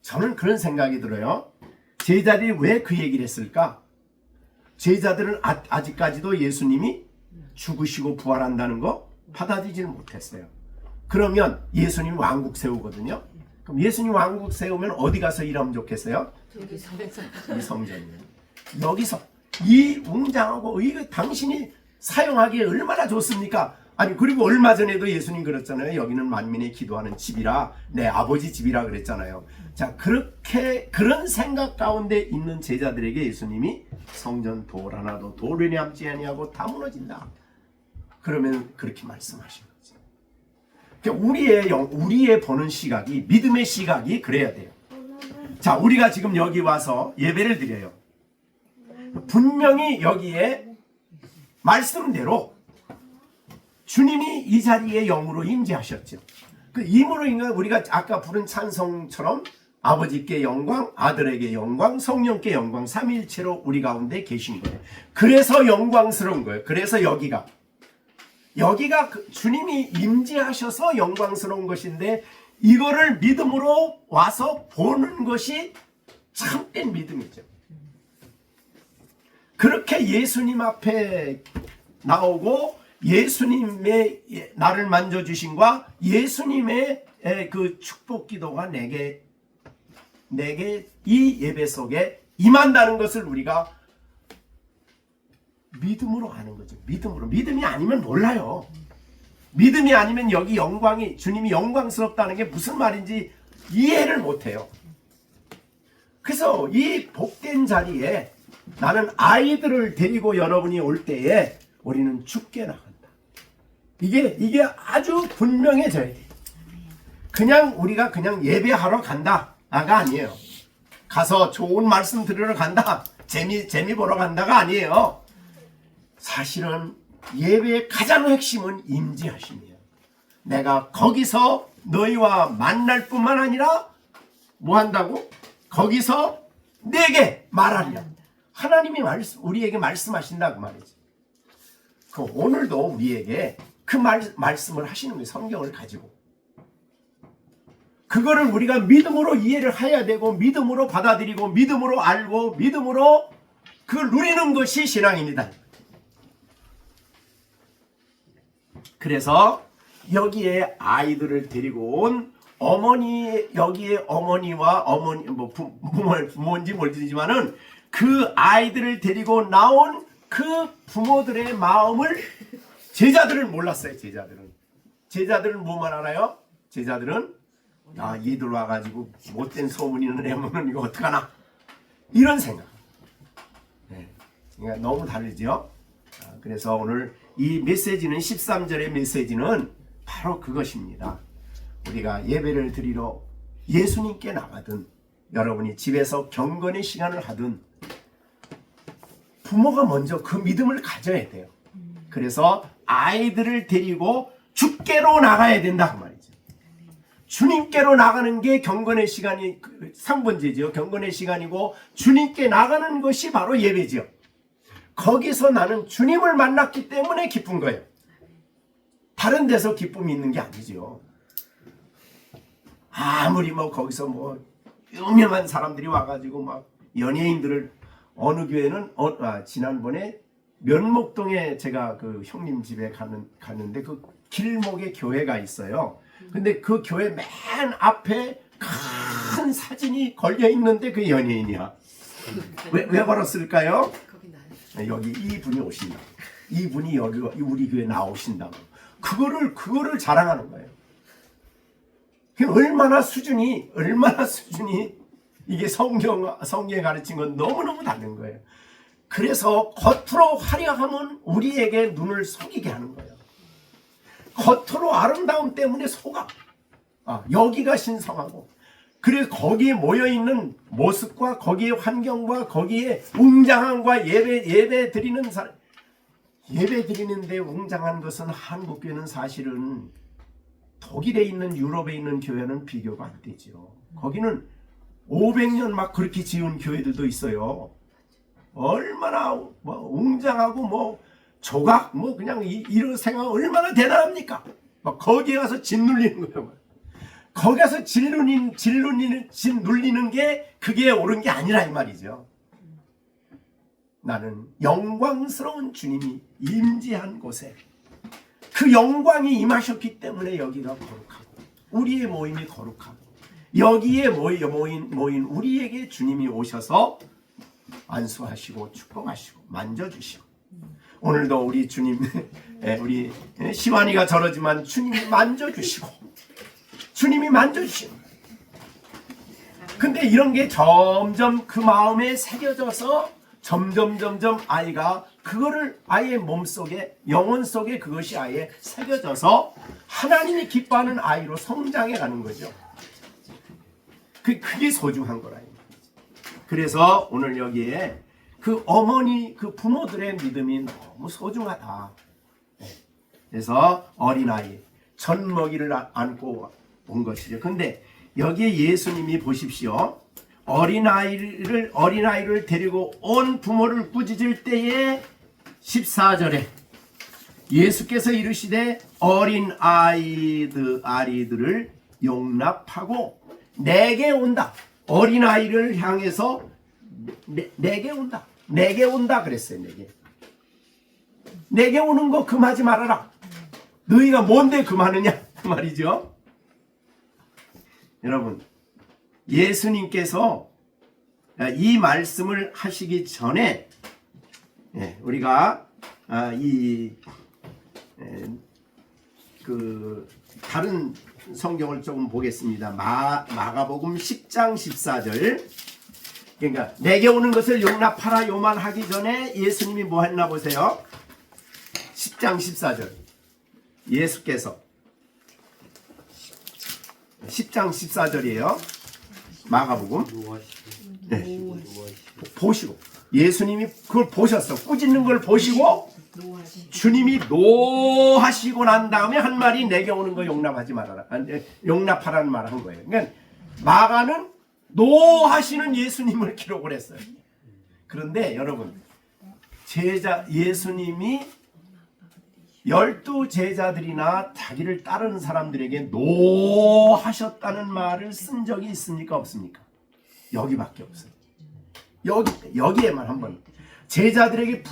저는 그런 생각이 들어요. 제자들이 왜 그 얘기를 했을까? 제자들은 아직까지도 예수님이 죽으시고 부활한다는 거 받아들이지를 못했어요. 그러면 예수님 왕국 세우거든요. 그럼 예수님 왕국 세우면 어디 가서 일하면 좋겠어요? 이 성전이에요. 여기서 이 웅장하고 이거 당신이 사용하기에 얼마나 좋습니까? 아니 그리고 얼마 전에도 예수님 그랬잖아요. 여기는 만민의 기도하는 집이라 내 아버지 집이라 그랬잖아요. 자, 그런 생각 가운데 있는 제자들에게 예수님이 성전 돌 하나도 돌에 남지 아니하고 다 무너진다. 그러면 그렇게 말씀하신 거죠. 그러니까 우리의 보는 시각이 믿음의 시각이 그래야 돼요. 자, 우리가 지금 여기 와서 예배를 드려요. 분명히 여기에 말씀대로 주님이 이 자리에 영으로 임재하셨죠. 그 임으로 인한 우리가 아까 부른 찬송처럼 아버지께 영광, 아들에게 영광, 성령께 영광, 삼위일체로 우리 가운데 계신 거예요. 그래서 영광스러운 거예요. 그래서 여기가 주님이 임재하셔서 영광스러운 것인데 이거를 믿음으로 와서 보는 것이 참된 믿음이죠. 그렇게 예수님 앞에 나오고 예수님의 나를 만져주신과 예수님의 그 축복 기도가 내게 이 예배 속에 임한다는 것을 우리가 믿음으로 아는 거죠. 믿음이 아니면 몰라요. 믿음이 아니면 여기 영광이 주님이 영광스럽다는 게 무슨 말인지 이해를 못해요. 그래서 이 복된 자리에 나는 아이들을 데리고 여러분이 올 때에 우리는 죽게 나간다. 이게 아주 분명해져야 돼. 우리가 그냥 예배하러 간다가 아니에요. 가서 좋은 말씀 들으러 간다. 재미 보러 간다가 아니에요. 사실은 예배의 가장 핵심은 임재하심이에요. 내가 거기서 너희와 만날 뿐만 아니라 뭐 한다고? 거기서 내게 말하리라. 하나님이 우리에게 말씀하신다 그 말이지. 오늘도 우리에게 그 말씀을 하시는 거예요. 성경을 가지고. 그거를 우리가 믿음으로 이해를 해야 되고 믿음으로 받아들이고 믿음으로 알고 믿음으로 그걸 누리는 것이 신앙입니다. 그래서 여기에 아이들을 데리고 온 어머니, 여기에 어머니와 부모인지 모르지만은 그 아이들을 데리고 나온 그 부모들의 마음을 제자들은 몰랐어요. 제자들은 뭐만 알아요? 제자들은 얘들 와가지고 못된 소문이 내면은 이거 어떡하나 이런 생각. 그러니까 너무 다르죠. 그래서 오늘 이 메시지는 13절의 메시지는 바로 그것입니다. 우리가 예배를 드리러 예수님께 나가든 여러분이 집에서 경건의 시간을 하든 부모가 먼저 그 믿음을 가져야 돼요. 그래서 아이들을 데리고 주께로 나가야 된다 그 말이죠. 주님께로 나가는 게 경건의 시간이 상번제죠. 경건의 시간이고 주님께 나가는 것이 바로 예배죠. 거기서 나는 주님을 만났기 때문에 기쁜 거예요. 다른 데서 기쁨이 있는 게 아니죠. 아무리 뭐 거기서 뭐 유명한 사람들이 와가지고 막 연예인들을 어느 교회는 지난번에 면목동에 제가 그 형님 집에 갔는데 그 길목에 교회가 있어요. 근데 그 교회 맨 앞에 큰 사진이 걸려 있는데 그 연예인이야. 왜 걸었을까요? 여기 이분이 오신다. 이분이 여기 우리 교회 나오신다고. 그거를 자랑하는 거예요. 얼마나 수준이 이게 성경에 가르친 건 너무너무 다른 거예요. 그래서 겉으로 화려함은 우리에게 눈을 속이게 하는 거예요. 겉으로 아름다움 때문에 속아. 여기가 신성하고. 그래서 거기에 모여있는 모습과 거기에 환경과 거기에 웅장함과 예배 드리는 사람. 예배 드리는데 웅장한 것은 한국교회는 사실은 독일에 있는 유럽에 있는 교회는 비교가 안 되죠. 거기는 500년 막 그렇게 지은 교회들도 있어요. 얼마나 뭐 웅장하고 뭐 조각 뭐 그냥 이런 생각 얼마나 대단합니까? 막 거기에 가서 짓눌리는 거예요. 거기 가서 짓눌리는 게 그게 옳은 게 아니라 이 말이죠. 나는 영광스러운 주님이 임재한 곳에 그 영광이 임하셨기 때문에 여기가 거룩하고 우리의 모임이 거룩하고 여기에 모인 우리에게 주님이 오셔서 안수하시고 축복하시고 만져주시고 오늘도 우리 주님 우리 시완이가 저러지만 주님이 만져주시고 주님이 만져주시고 근데 이런 게 점점 그 마음에 새겨져서 점점 아이가 그거를 아이의 몸속에 영혼 속에 그것이 아예 새겨져서 하나님이 기뻐하는 아이로 성장해 가는 거죠. 그게 소중한 거라. 그래서 오늘 여기에 그 어머니 그 부모들의 믿음이 너무 소중하다. 그래서 어린아이 젖먹이를 안고 온 것이죠. 근데 여기에 예수님이 보십시오. 어린아이를 데리고 온 부모를 꾸짖을 때에 14절에 예수께서 이르시되 어린 아이들을 용납하고 내게 온다. 어린아이를 향해서 내게 온다. 내게 온다 그랬어요. 내게 오는 거 금하지 말아라. 너희가 뭔데 금하느냐 그 말이죠. 여러분 예수님께서 이 말씀을 하시기 전에 우리가 다른 성경을 조금 보겠습니다. 마가복음 10장 14절. 그러니까 내게 오는 것을 용납하라 요 말 하기 전에 예수님이 뭐 했나 보세요. 10장 14절. 예수께서 10장 14절이에요. 마가복음. 보시고 예수님이 그걸 보셨어. 꾸짖는 걸 보시고 주님이 노하시고 난 다음에 한 말이 내게 오는 거 용납하지 말아라. 용납하라는 말을 한 거예요. 그러니까 마가는 노하시는 예수님을 기록을 했어요. 그런데 여러분 예수님이 12 제자들이나 자기를 따르는 사람들에게 노하셨다는 말을 쓴 적이 있습니까? 없습니까? 여기밖에 없어요. 여기에만 한번 제자들에게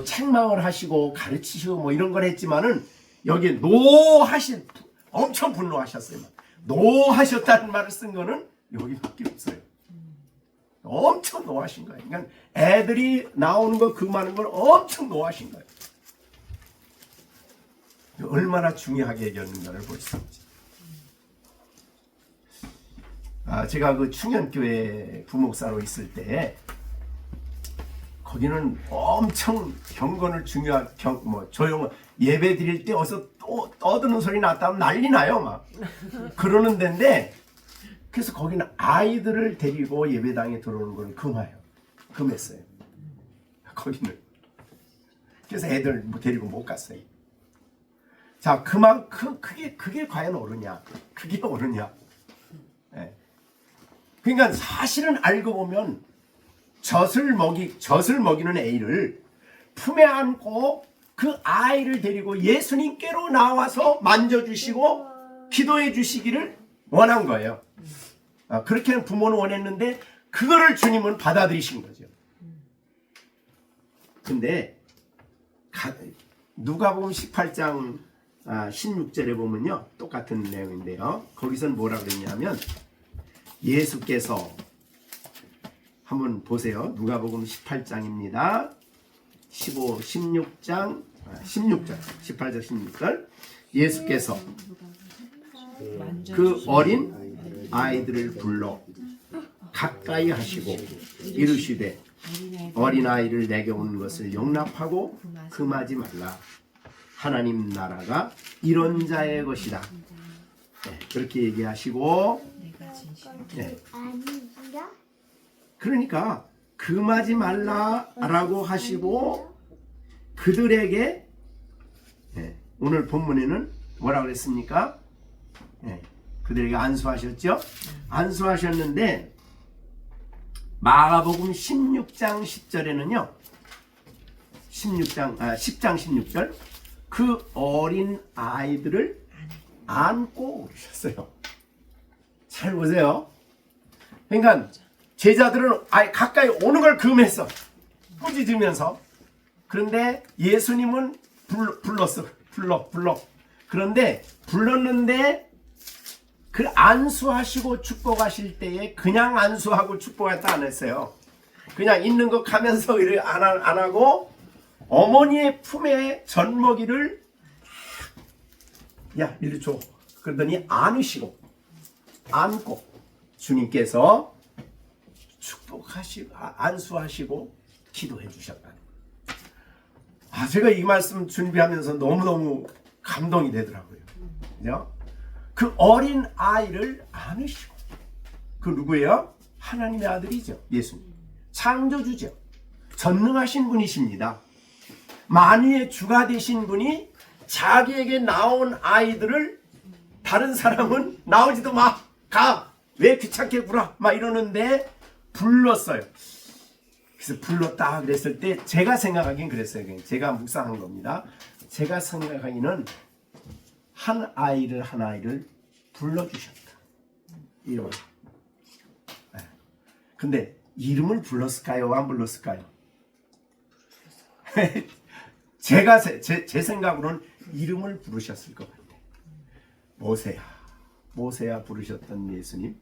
책망을 하시고 가르치시고 뭐 이런 걸 했지만은 여기에 엄청 분노하셨어요. 노하셨다는 말을 쓴 거는 여기밖에 없어요. 엄청 노하신 거예요. 그러니까 애들이 나오는 거 금하는 걸 엄청 노하신 거예요. 얼마나 중요하게 여겼는가를 볼 수 있지. 제가 그 충현교회 부목사로 있을 때 거기는 엄청 경건을 조용한 예배 드릴 때 어디서 또 떠드는 소리 났다면 난리 나요 막 그러는 데인데 그래서 거기는 아이들을 데리고 예배당에 들어오는 걸 금했어요. 거기는 그래서 애들 데리고 못 갔어요. 자, 그만큼 그게 과연 옳으냐? 그게 옳으냐? 예. 그러니까 사실은 알고 보면 젖을 먹이는 A를 품에 안고 그 아이를 데리고 예수님께로 나와서 만져주시고 기도해 주시기를 원한 거예요. 그렇게 부모는 원했는데 그거를 주님은 받아들이신 거죠. 근데 누가복음 18장 16절에 보면요, 똑같은 내용인데요. 거기서는 뭐라고 그랬냐면 예수께서 한번 보세요. 누가복음 18장입니다. 16장 18절 16절. 예수께서 그 어린 아이들을 불러 가까이 하시고 이르시되 어린아이를 내게 오는 것을 용납하고 금하지 말라. 하나님 나라가 이런 자의 것이다. 네, 그렇게 얘기하시고, 네. 그러니까 금하지 말라라고 하시고 그들에게, 네, 오늘 본문에는 뭐라고 그랬습니까? 네, 그들에게 안수하셨죠? 안수하셨는데 마가복음 16장 10절에는요, 10장 16절, 그 어린 아이들을 안고 오셨어요. 잘 보세요. 그러니까 제자들은 가까이 오는 걸 금했어. 꾸짖으면서. 그런데 예수님은 불러. 그런데 불렀는데 그 안수하시고 축복하실 때에 그냥 안수하고 축복했다 안 했어요. 그냥 있는 거 가면서 안 하고 어머니의 품에 젖먹이를 야 이리 줘. 그러더니 안으시고 안고 주님께서 축복하시고 안수하시고 기도해 주셨다. 제가 이 말씀 준비하면서 너무너무 감동이 되더라고요. 그죠? 그 어린 아이를 안으시고, 그 누구예요? 하나님의 아들이죠. 예수님. 창조주죠. 전능하신 분이십니다. 만유의 주가 되신 분이 자기에게 나온 아이들을 다른 사람은 나오지도 마, 가, 왜 귀찮게 굴어, 막 이러는데 불렀어요. 그래서 불렀다 그랬을 때 제가 생각하기엔 그랬어요. 제가 묵상한 겁니다. 제가 생각하기는 한 아이를 불러주셨다. 이름을. 네. 근데 이름을 불렀을까요? 안 불렀을까요? 제 생각으로는 이름을 부르셨을 것 같아요. 모세야 부르셨던 예수님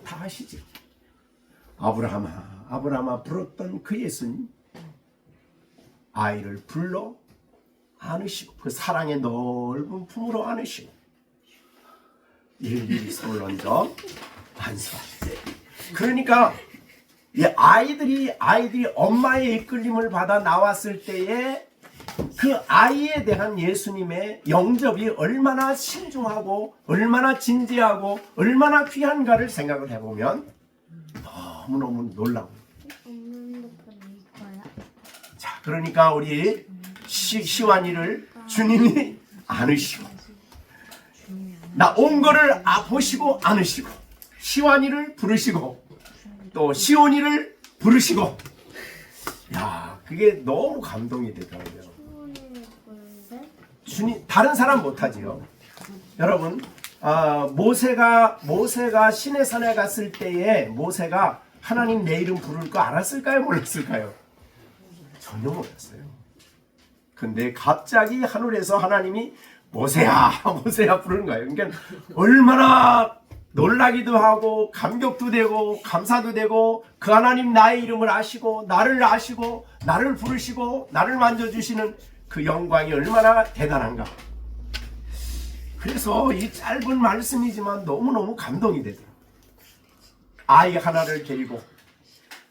다 아시죠? 아브라함아 부렀던 그 예수님, 아이를 불러 안으시고 그 사랑의 넓은 품으로 안으시고 일일이 손을 얹어 안수하시세요. 그러니까 이 아이들이 엄마의 이끌림을 받아 나왔을 때에 그 아이에 대한 예수님의 영접이 얼마나 신중하고 얼마나 진지하고 얼마나 귀한가를 생각을 해보면 너무너무 놀라워요. 자, 그러니까 우리 시완이를 주님이 안으시고 나 온 거를 보시고 안으시고 시완이를 부르시고 또 시온이를 부르시고, 야, 그게 너무 감동이 되더라고요. 주님, 다른 사람 못하지요. 여러분, 모세가 시내산에 갔을 때에 모세가 하나님 내 이름 부를 거 알았을까요? 몰랐을까요? 전혀 몰랐어요. 근데 갑자기 하늘에서 하나님이 모세야 부르는 거예요. 그러니까 얼마나 놀라기도 하고 감격도 되고 감사도 되고, 그 하나님 나의 이름을 아시고 나를 부르시고 나를 만져주시는 그 영광이 얼마나 대단한가. 그래서 이 짧은 말씀이지만 너무너무 감동이 되더라고요. 아이 하나를 데리고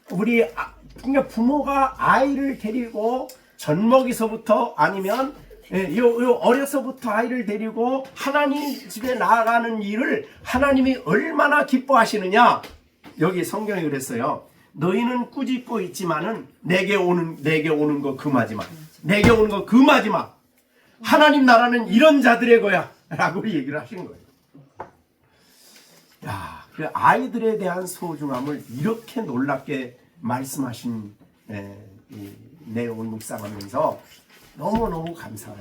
그러니까 부모가 아이를 데리고 젖먹이서부터 아니면 요 어려서부터 아이를 데리고 하나님 집에 나아가는 일을 하나님이 얼마나 기뻐하시느냐. 여기 성경에 그랬어요. 너희는 꾸짖고 있지만은 내게 오는 거 금하지 마. 내게 오는 거 금하지 마. 하나님 나라는 이런 자들의 거야 라고 얘기를 하신 거예요. 야, 그 아이들에 대한 소중함을 이렇게 놀랍게 말씀하신 이 내용을 묵상하면서 너무너무 감사가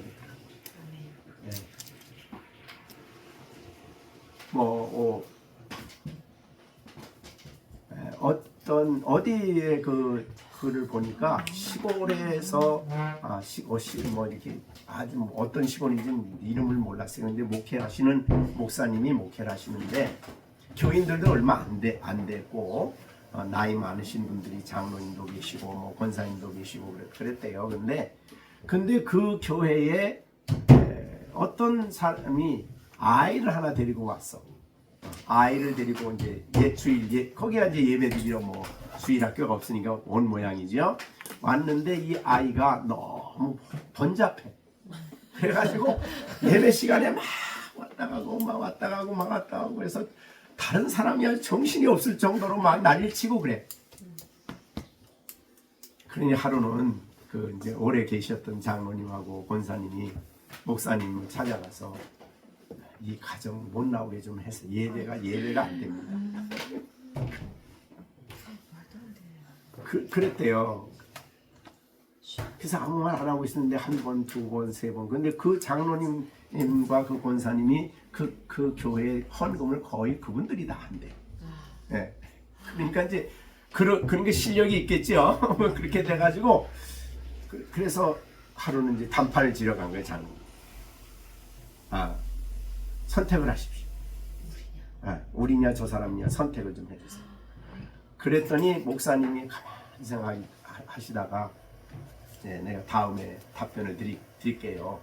되더라고요. 어디에 그 글을 보니까 시골에서 뭐 이렇게 아주 어떤 시골인지 이름을 몰랐어요. 근데 목회하시는 목사님이 목회를 하시는데 교인들도 얼마 안 됐고 나이 많으신 분들이 장로님도 계시고 뭐 권사님도 계시고 그랬대요. 근데 그 교회에 어떤 사람이 아이를 하나 데리고 왔어. 아이를 데리고 이제 주일 거기가 이제 예배드리러 뭐 주일 학교가 없으니까 온 모양이죠. 왔는데 이 아이가 너무 번잡해. 그래가지고 예배 시간에 막 왔다 가고 막 왔다 가고 막 왔다 가고 그래서 다른 사람이 정신이 없을 정도로 막 난리를 치고 그래. 그러니 하루는 그 이제 오래 계셨던 장로님하고 권사님이 목사님을 찾아가서 이 가정 못 나오게 좀 해서 예배가 안 됩니다. 그랬대요. 그래서 아무 말 안 하고 있었는데 한 번, 두 번, 세 번. 근데 그 장로님과 그 권사님이 그 교회 헌금을 거의 그분들이 다 한대. 네. 그러니까 이제 그런 게 실력이 있겠죠. 그렇게 돼가지고 그래서 하루는 이제 단판을 지러 간 거예요, 장로님. 선택을 하십시오. 우리냐 저 사람이냐 선택을 좀 해주세요. 그랬더니 목사님이 가만히 생각하시다가 내가 다음에 답변을 드릴게요.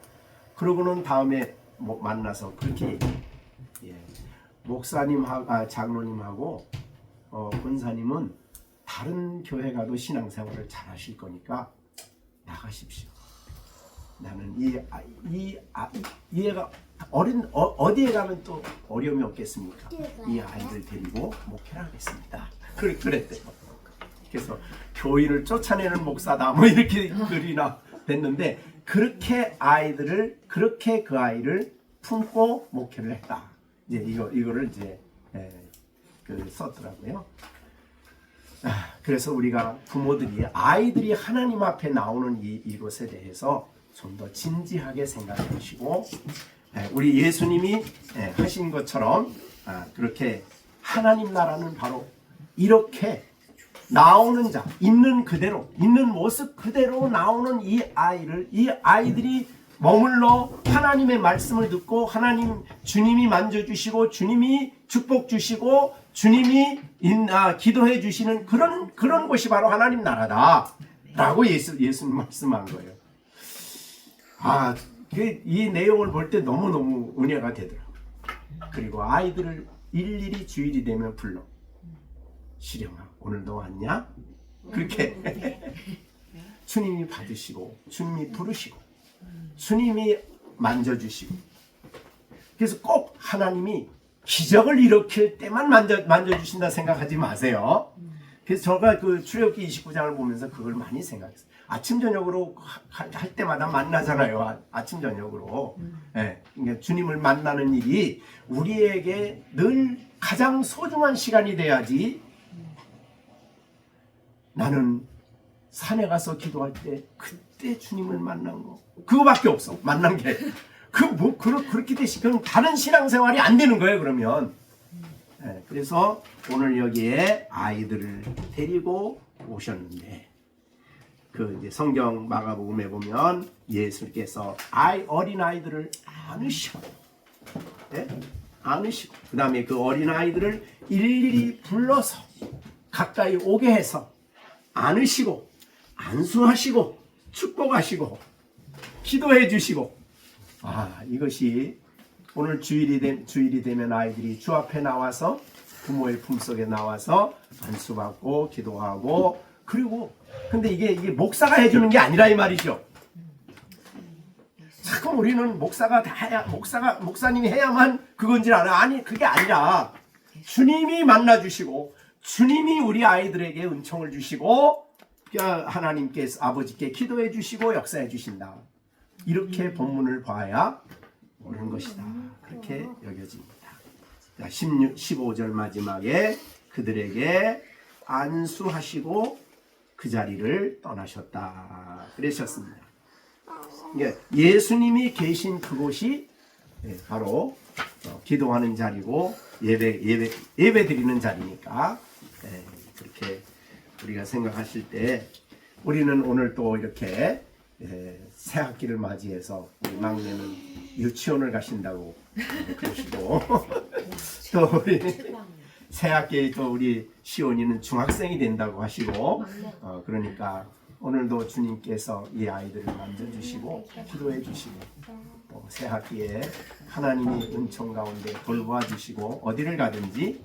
그러고는 다음에 만나서 그렇게 얘기해요. 목사님하고 장로님하고 권사님은 다른 교회 가도 신앙생활을 잘 하실 거니까 나가십시오. 나는 얘가 어디에 가면 또 어려움이 없겠습니까? 이 아이를 데리고 목회를 하겠습니다. 그랬대요. 그래서 교인을 쫓아내는 목사다 뭐 이렇게 글이나 됐는데 그렇게 그 아이를 품고 목회를 했다. 이제 이거를 이제 썼더라고요. 그래서 우리가 부모들이 아이들이 하나님 앞에 나오는 이것에 대해서 좀 더 진지하게 생각해 보시고 우리 예수님이 하신 것처럼 그렇게 하나님 나라는 바로 이렇게 나오는 자, 있는 그대로, 있는 모습 그대로 나오는 이 아이들이 머물러 하나님의 말씀을 듣고 주님이 만져주시고 주님이 축복 주시고 주님이 기도해 주시는 그런 곳이 바로 하나님 나라다라고 예수님 말씀한 거예요. 이 내용을 볼 때 너무너무 은혜가 되더라고요. 그리고 아이들을 일일이 주일이 되면 불러. 시령아, 오늘도 왔냐? 그렇게 주님이 받으시고 주님이 부르시고 주님이 만져주시고 그래서 꼭 하나님이 기적을 일으킬 때만 만져주신다 생각하지 마세요. 그래서 제가 그 출애굽기 29장을 보면서 그걸 많이 생각했어요. 아침 저녁으로 할 때마다 만나잖아요. 아침 저녁으로. 그러니까 주님을 만나는 일이 우리에게 늘 가장 소중한 시간이 돼야지. 나는 산에 가서 기도할 때 그때 주님을 만난 거 그거밖에 없어. 만난 게 그렇게 되시면 다른 신앙생활이 안 되는 거예요. 그러면 그래서 오늘 여기에 아이들을 데리고 오셨는데 이제 성경 마가복음에 보면 예수께서 어린 아이들을 안으시고 그 다음에 그 어린 아이들을 일일이 불러서 가까이 오게 해서 안으시고 안수하시고 축복하시고 기도해 주시고 이것이 오늘 주일이 되면 아이들이 주 앞에 나와서 부모의 품속에 나와서 안수받고 기도하고 그리고 근데 이게 목사가 해주는 게 아니라 이 말이죠. 참 우리는 목사가 다 해야 목사님이 해야만 그건 줄 알아. 아니 그게 아니라 주님이 만나주시고 주님이 우리 아이들에게 은총을 주시고 하나님께서 아버지께 기도해 주시고 역사해 주신다. 이렇게 본문을 봐야 옳은 것이다. 그렇게 여겨집니다. 자, 15절 마지막에 그들에게 안수하시고 그 자리를 떠나셨다. 그러셨습니다. 예수님이 계신 그곳이 바로 기도하는 자리고 예배 드리는 자리니까 그렇게 우리가 생각하실 때 우리는 오늘 또 이렇게 새 학기를 맞이해서 우리 막내는 유치원을 가신다고 그러시고 또 우리 새 학기에 또 우리 시온이는 중학생이 된다고 하시고 그러니까 오늘도 주님께서 이 아이들을 만져주시고 기도해 주시고 또 새 학기에 하나님이 은총 가운데 돌보아 주시고 어디를 가든지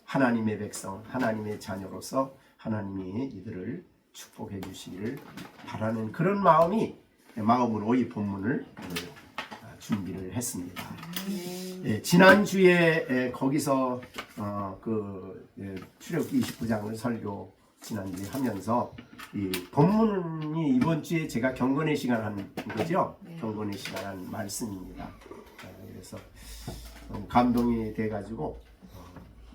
하나님의 백성 하나님의 자녀로서 하나님이 이들을 축복해 주시기를 바라는 그런 마음으로 이 본문을 준비를 했습니다. 지난주에 거기서 출애굽기 29장을 설교 지난주에 하면서 이 본문이 이번 주에 제가 경건의 시간 한 거죠. 경건의 시간 한 말씀입니다. 그래서 감동이 돼가지고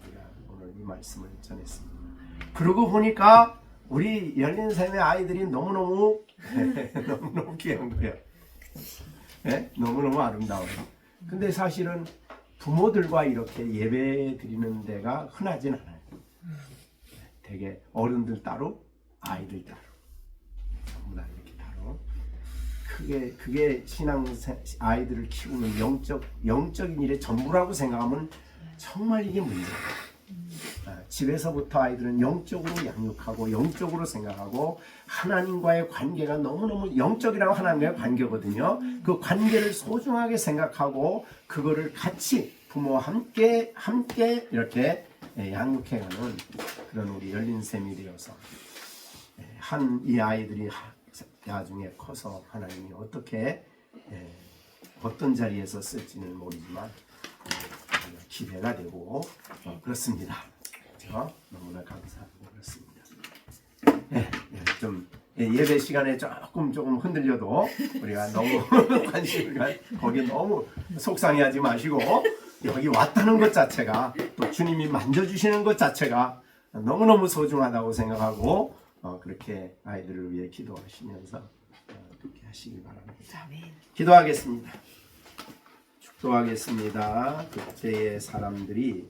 우리가 오늘 이 말씀을 전했습니다. 그러고 보니까 우리 열린 삶의 아이들이 너무너무 귀한 거예요. 너무너무 아름다워요. 근데 사실은 부모들과 이렇게 예배 드리는 데가 흔하진 않아요. 되게 어른들 따로 아이들 따로 전부 다 이렇게 따로 그게 아이들을 키우는 영적인 일의 전부라고 생각하면 정말 이게 문제예요. 집에서부터 아이들은 영적으로 양육하고 영적으로 생각하고 하나님과의 관계가 너무너무 영적이라고 하나님과의 관계거든요. 그 관계를 소중하게 생각하고 그거를 같이 부모와 함께 이렇게 양육해가는 그런 우리 열린 셈이 되어서 이 아이들이 나중에 커서 하나님이 어떤 자리에서 쓸지는 모르지만 기대가 되고 그렇습니다. 너무나 감사하고 그렇습니다. 좀 예배 시간에 조금 흔들려도 우리가 너무 관심을 거기에 너무 속상해하지 마시고 여기 왔다는 것 자체가 또 주님이 만져주시는 것 자체가 너무너무 소중하다고 생각하고 그렇게 아이들을 위해 기도하시면서 그렇게 하시기 바랍니다. 기도하겠습니다. 축도하겠습니다. 그때의 사람들이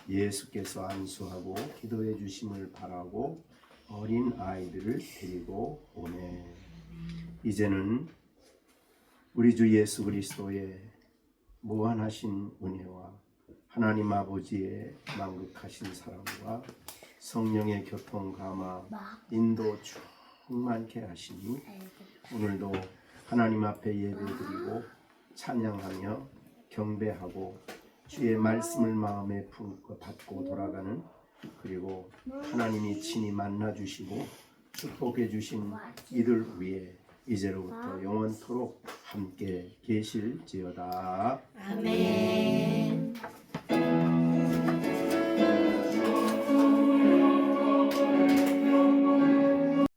예수께서 안수하고 기도해 주심을 바라고 어린 아이들을 데리고 오네. 이제는 우리 주 예수 그리스도의 무한하신 은혜와 하나님 아버지의 만극하신 사랑과 성령의 교통 감화 인도 충만케 하시니 오늘도 하나님 앞에 예배드리고 찬양하며 경배하고 주의 말씀을 마음에 품고 받고 돌아가는 그리고 하나님이 친히 만나주시고 축복해 주신 이들 위해 이제로부터 영원토록 함께 계실지어다. 아멘.